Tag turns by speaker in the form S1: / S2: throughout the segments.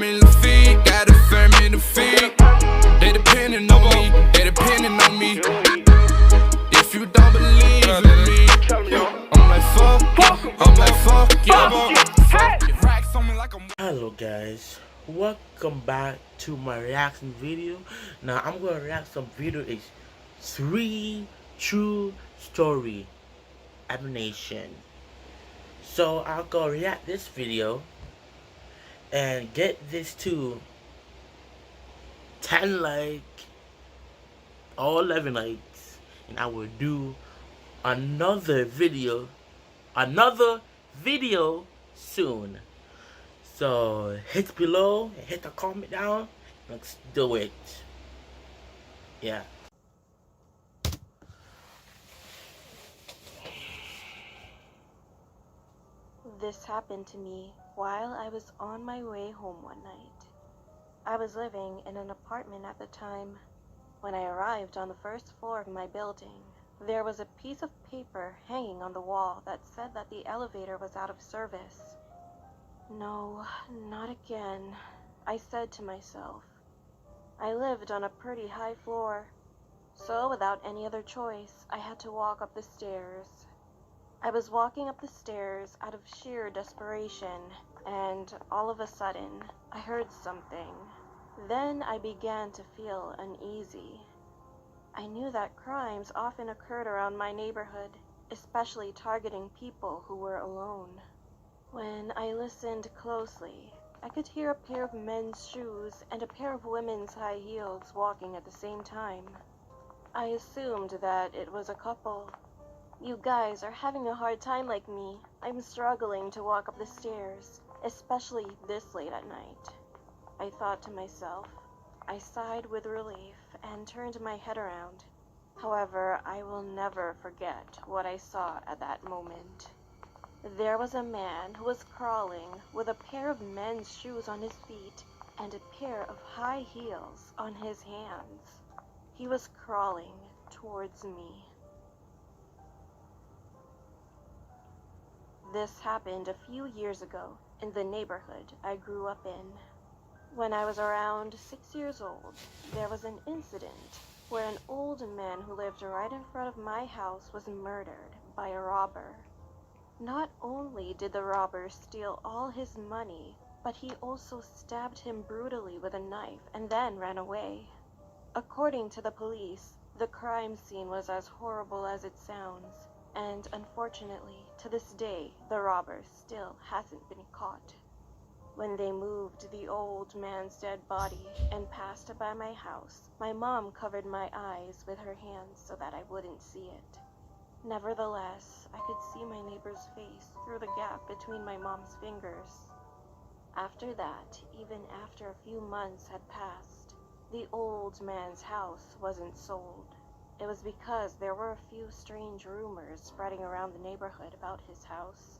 S1: family to feed, got a family to feed. They depending on me, they depending on me. If you don't believe in me, I'm like fuck you, I'm like fuck you. Racks on me like I'm.
S2: Hello guys, welcome back to my reaction video. Now I'm gonna react some video is 3 true story animation. So I'll go react this video and get this to 10 like or 11 likes, and I will do another video soon. So hit below, hit the comment down. Let's do it. Yeah.
S3: This happened to me while I was on my way home one night. I was living in an apartment at the time. When I arrived on the first floor of my building, there was a piece of paper hanging on the wall that said that the elevator was out of service. No, not again, I said to myself. I lived on a pretty high floor, so without any other choice, I had to walk up the stairs. I was walking up the stairs out of sheer desperation, and all of a sudden, I heard something. Then I began to feel uneasy. I knew that crimes often occurred around my neighborhood, especially targeting people who were alone. When I listened closely, I could hear a pair of men's shoes and a pair of women's high heels walking at the same time. I assumed that it was a couple. You guys are having a hard time like me. I'm struggling to walk up the stairs, especially this late at night. I thought to myself. I sighed with relief and turned my head around. However, I will never forget what I saw at that moment. There was a man who was crawling with a pair of men's shoes on his feet and a pair of high heels on his hands. He was crawling towards me. This happened a few years ago in the neighborhood I grew up in. When I was around 6 years old, there was an incident where an old man who lived right in front of my house was murdered by a robber. Not only did the robber steal all his money, but he also stabbed him brutally with a knife and then ran away. According to the police, the crime scene was as horrible as it sounds, and unfortunately, to this day, the robber still hasn't been caught. When they moved the old man's dead body and passed by my house, my mom covered my eyes with her hands so that I wouldn't see it. Nevertheless, I could see my neighbor's face through the gap between my mom's fingers. After that, even after a few months had passed, the old man's house wasn't sold. It was because there were a few strange rumors spreading around the neighborhood about his house.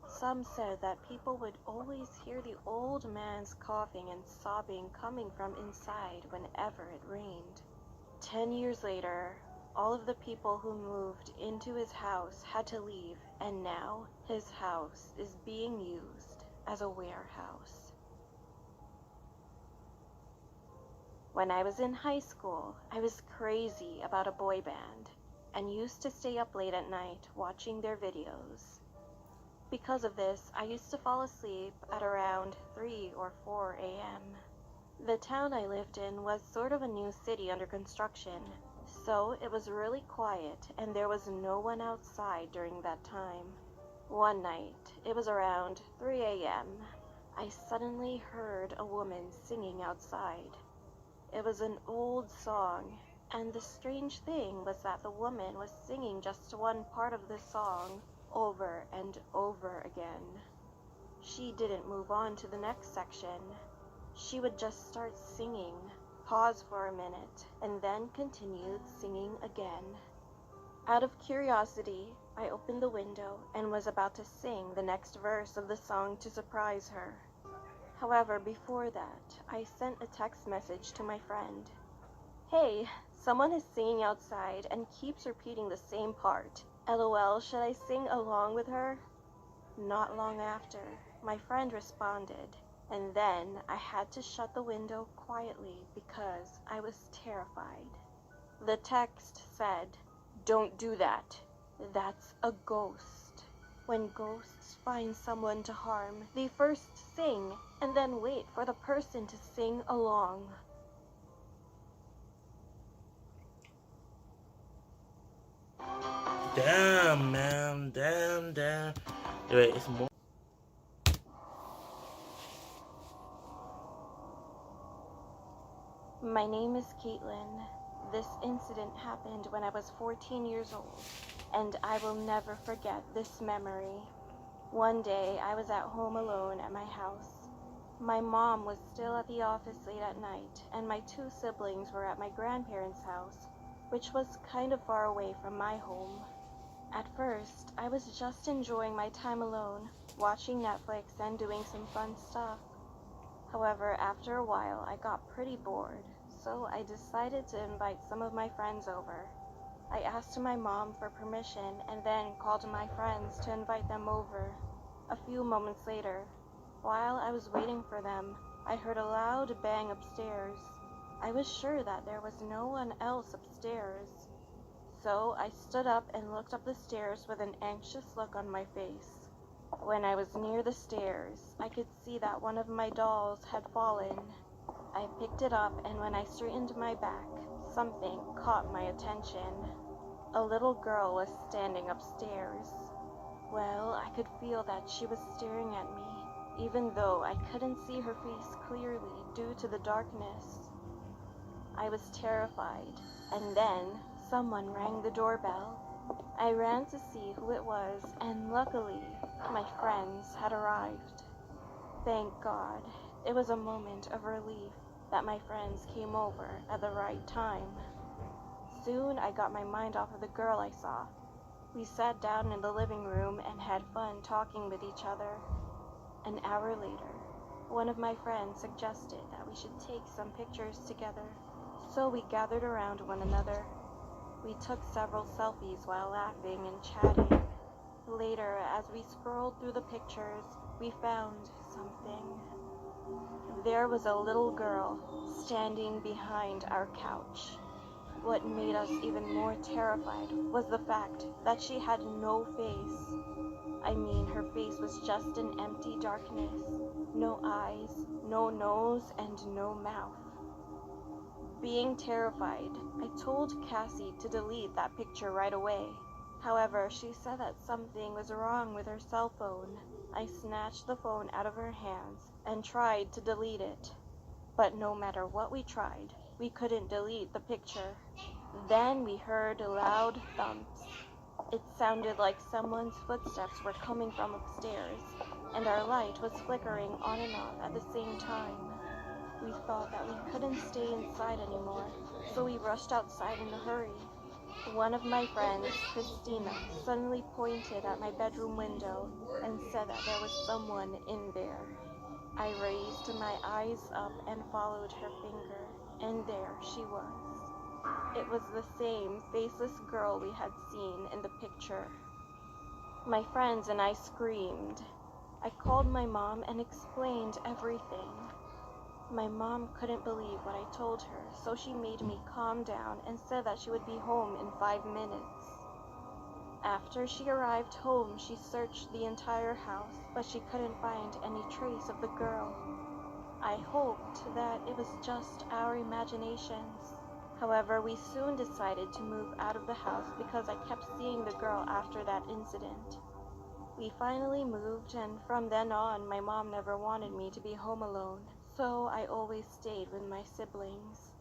S3: Some said that people would always hear the old man's coughing and sobbing coming from inside whenever it rained. 10 years later, all of the people who moved into his house had to leave, and now his house is being used as a warehouse. When I was in high school, I was crazy about a boy band and used to stay up late at night watching their videos. Because of this, I used to fall asleep at around 3 or 4 a.m. The town I lived in was sort of a new city under construction, so it was really quiet and there was no one outside during that time. One night, it was around 3 a.m., I suddenly heard a woman singing outside. It was an old song, and the strange thing was that the woman was singing just one part of the song over and over again. She didn't move on to the next section. She would just start singing, pause for a minute, and then continued singing again. Out of curiosity, I opened the window and was about to sing the next verse of the song to surprise her. However, before that, I sent a text message to my friend. Hey, someone is singing outside and keeps repeating the same part. LOL, should I sing along with her? Not long after, my friend responded, And then I had to shut the window quietly because I was terrified. The text said, "Don't do that. That's a ghost." When ghosts find someone to harm, they first sing and then wait for the person to sing along.
S2: Damn, man. Damn. Wait, it's more.
S3: My name is Caitlin. This incident happened when I was 14 years old, and I will never forget this memory. One day, I was at home alone at my house. My mom was still at the office late at night, and my two siblings were at my grandparents' house, which was kind of far away from my home. At first, I was just enjoying my time alone, watching Netflix and doing some fun stuff. However, after a while, I got pretty bored, so I decided to invite some of my friends over. I asked my mom for permission and then called my friends to invite them over. A few moments later, while I was waiting for them, I heard a loud bang upstairs. I was sure that there was no one else upstairs. So I stood up and looked up the stairs with an anxious look on my face. When I was near the stairs, I could see that one of my dolls had fallen. I picked it up, and when I straightened my back, something caught my attention. A little girl was standing upstairs. Well, I could feel that she was staring at me, even though I couldn't see her face clearly due to the darkness. I was terrified, and then someone rang the doorbell. I ran to see who it was, and luckily, my friends had arrived. Thank God, it was a moment of relief that my friends came over at the right time. Soon I got my mind off of the girl I saw. We sat down in the living room and had fun talking with each other. An hour later, one of my friends suggested that we should take some pictures together, so we gathered around one another. We took several selfies while laughing and chatting. Later, as we scrolled through the pictures, we found something. There was a little girl standing behind our couch. What made us even more terrified was the fact that she had no face. I mean, her face was just an empty darkness. No eyes, no nose, and no mouth. Being terrified, I told Cassie to delete that picture right away. However, she said that something was wrong with her cell phone. I snatched the phone out of her hands and tried to delete it. But no matter what we tried, we couldn't delete the picture. Then we heard loud thumps. It sounded like someone's footsteps were coming from upstairs, and our light was flickering on and off at the same time. We thought that we couldn't stay inside anymore, so we rushed outside in a hurry. One of my friends, Christina, suddenly pointed at my bedroom window and said that there was someone in there. I raised my eyes up and followed her finger, and there she was. It was the same faceless girl we had seen in the picture. My friends and I screamed. I called my mom and explained everything. My mom couldn't believe what I told her, so she made me calm down and said that she would be home in 5 minutes. After she arrived home, she searched the entire house, but she couldn't find any trace of the girl. I hoped that it was just our imaginations. However, we soon decided to move out of the house because I kept seeing the girl after that incident. We finally moved, and from then on, my mom never wanted me to be home alone, so I always stayed with my siblings.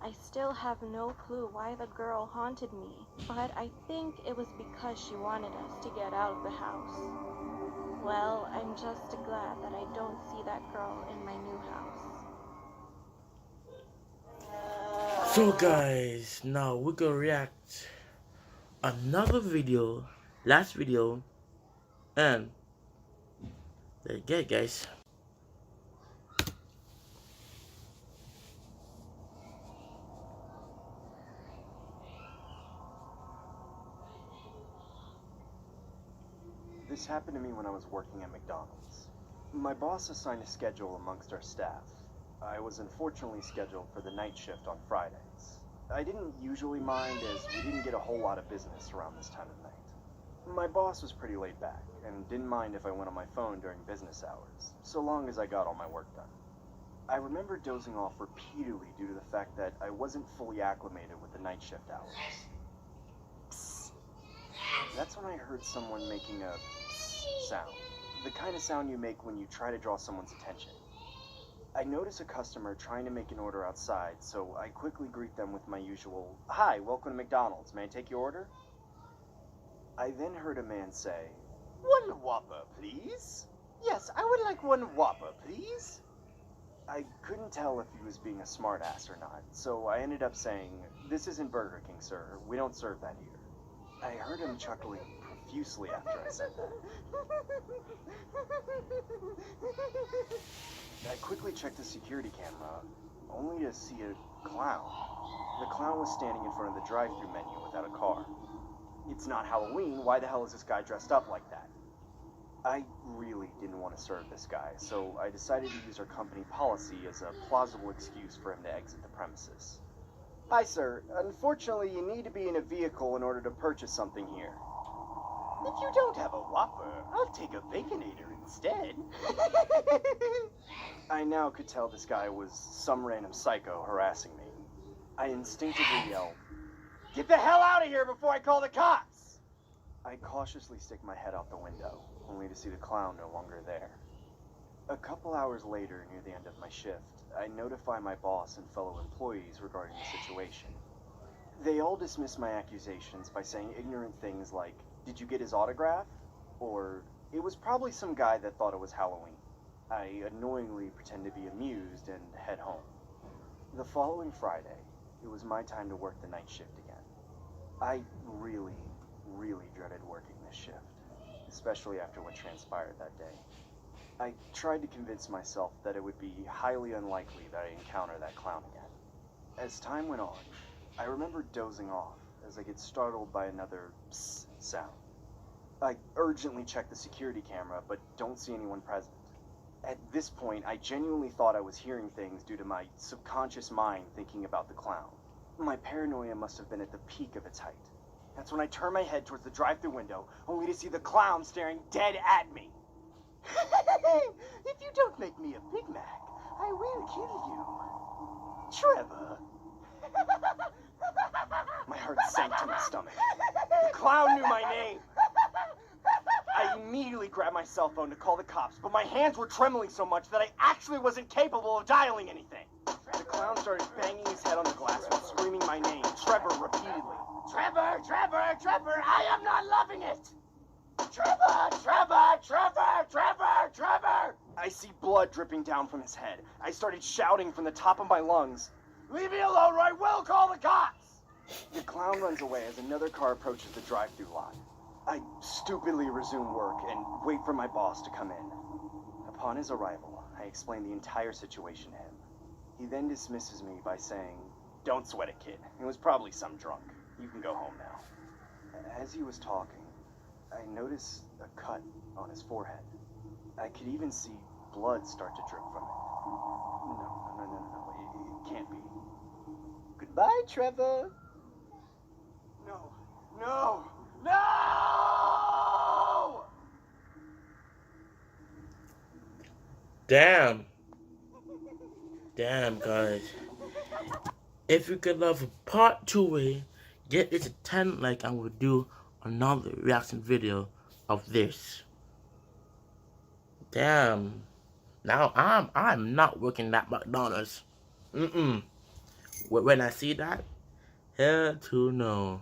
S3: I still have no clue why the girl haunted me, but I think it was because she wanted us to get out of the house. Well, I'm just glad that I don't see that girl in my new house.
S2: So guys, now we're gonna react another video, last video, and there you go, guys.
S4: This happened to me when I was working at McDonald's. My boss assigned a schedule amongst our staff. I was unfortunately scheduled for the night shift on Fridays. I didn't usually mind as we didn't get a whole lot of business around this time of night. My boss was pretty laid back and didn't mind if I went on my phone during business hours, so long as I got all my work done. I remember dozing off repeatedly due to the fact that I wasn't fully acclimated with the night shift hours. Psst. That's when I heard someone making a psst sound. The kind of sound you make when you try to draw someone's attention. I notice a customer trying to make an order outside, so I quickly greet them with my usual, "Hi, welcome to McDonald's. May I take your order?" I then heard a man say, "One Whopper, please. Yes, I would like one Whopper, please." I couldn't tell if he was being a smartass or not, so I ended up saying, "This isn't Burger King, sir. We don't serve that here." I heard him chuckling profusely after I said that. I quickly checked the security camera, only to see a clown. The clown was standing in front of the drive-thru menu without a car. It's not Halloween, why the hell is this guy dressed up like that? I really didn't want to serve this guy, so I decided to use our company policy as a plausible excuse for him to exit the premises. "Hi, sir. Unfortunately, you need to be in a vehicle in order to purchase something here." "If you don't have a Whopper, I'll take a Baconator instead." I now could tell this guy was some random psycho harassing me. I instinctively yelled, "Get the hell out of here before I call the cops!" I cautiously stick my head out the window, only to see the clown no longer there. A couple hours later, near the end of my shift, I notify my boss and fellow employees regarding the situation. They all dismiss my accusations by saying ignorant things like, "Did you get his autograph?" Or, "It was probably some guy that thought it was Halloween." I annoyingly pretend to be amused and head home. The following Friday, it was my time to work the night shift again. I really dreaded working this shift, especially after what transpired that day. I tried to convince myself that it would be highly unlikely that I encounter that clown again. As time went on, I remember dozing off as I get startled by another psst sound. I urgently check the security camera, but don't see anyone present. At this point, I genuinely thought I was hearing things due to my subconscious mind thinking about the clown. My paranoia must have been at the peak of its height. That's when I turn my head towards the drive-thru window, only to see the clown staring dead at me. "If you don't make me a Big Mac, I will kill you. Trevor." My heart sank to my stomach. The clown knew my name. I immediately grabbed my cell phone to call the cops, but my hands were trembling so much that I actually wasn't capable of dialing anything. The clown started banging his head on the glass while screaming my name, Trevor, repeatedly. "Trevor, Trevor, Trevor, I am not loving it! Trevor, Trevor, Trevor, Trevor, Trevor!" I see blood dripping down from his head. I started shouting from the top of my lungs, "Leave me alone or I will call the cops!" The clown runs away as another car approaches the drive-thru lot. I stupidly resume work and wait for my boss to come in. Upon his arrival, I explain the entire situation to him. He then dismisses me by saying, "Don't sweat it, kid. It was probably some drunk. You can go home now." As he was talking, I noticed a cut on his forehead. I could even see blood start to drip from it. No, it can't be. "Goodbye, Trevor." No.
S2: Damn, guys. If you could love part 2, get it to 10 like I will do another reaction video of this. Damn. Now I'm not working at McDonald's. When I see that, hell to no.